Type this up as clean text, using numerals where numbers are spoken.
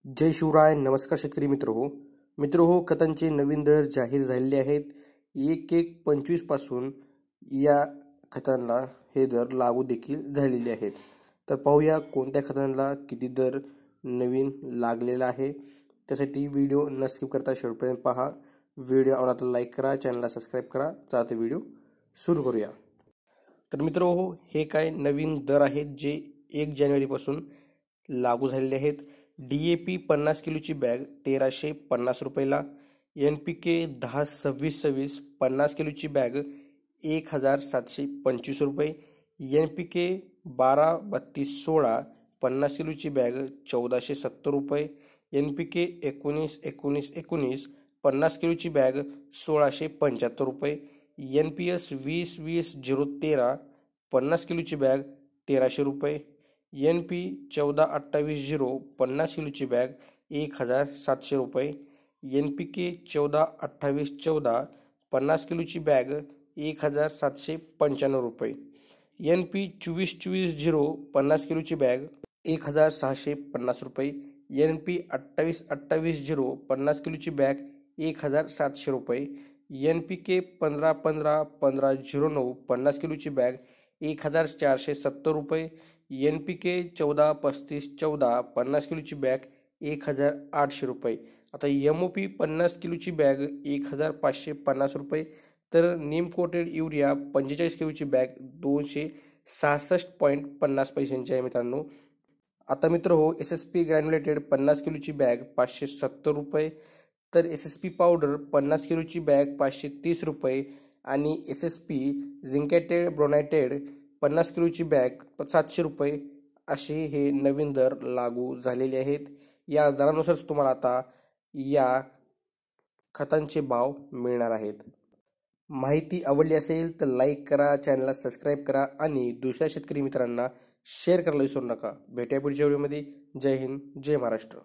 जय शिवराय. नमस्कार शेतकरी मित्र हो खतांचे नवीन दर जाहीर झालेले आहेत. 1/1/25 पासून या खतांना हे दर लागू देखील झालेले आहेत. तर पाहूया कोणत्या खतांना किती दर नवीन लागलेला आहे. त्यासाठी व्हिडिओ न स्किप करता शेवटपर्यंत पहा. व्हिडिओ आवडला तर लाईक करा, चॅनलला सबस्क्राईब करा. चालते व्हिडिओ सुरू करूया. तर मित्र हे काय नवीन दर आहेत जे 1 जानेवारीपासून लागू झालेले आहेत. DAP 50 किलोची बॅग 1350 रुपयाला, NPK 10-26-26 50 किलोची बॅग 1725 रुपये, NPK 12-32-16 50 किलोची बॅग 1470 रुपये, NPK 19-19-19 50 किलोची बॅग 1675 रुपये, NPS 20-20-013 50 किलोची बॅग 1300 रुपये, NP 14-28-0 50 किलोची बॅग 1700 रुपये, NPK 14-28-14 50 किलोची बॅग 1795 रुपये, NP 24-24-0 50 किलोची बॅग 1650 रुपये, NP 28-28-0 50 किलोची बॅग 1700 रुपये, NPK 15-15-15-09 50 किलोची बॅग 1470 रुपये, NPK 14-35-14 50 किलोची बॅग 1800 रुपये. आता MOP 50 किलोची बॅग 1550 रुपये. तर नीम कोटेड युरिया 45 किलोची बॅग 266.50 पैशांची आहे मित्रांनो. आता SSP ग्रॅन्युलेटेड 50 किलोची बॅग 570 रुपये. तर SSP पावडर 50 किलोची बॅग 530 रुपये आणि SSP झिंकेटेड ब्रोनायटेड 50 किलोची बॅग 700 रुपये असे हे नवीन दर लागू झालेले आहेत. या दरानुसारच तुम्हाला आता या खतांचे भाव मिळणार आहेत. माहिती आवडली असेल तर लाईक करा, चॅनलला सबस्क्राईब करा आणि दुसऱ्या शेतकरी मित्रांना शेअर करायला विसरू नका. भेटूया पुढच्या व्हिडिओमध्ये. जय हिंद, जय महाराष्ट्र.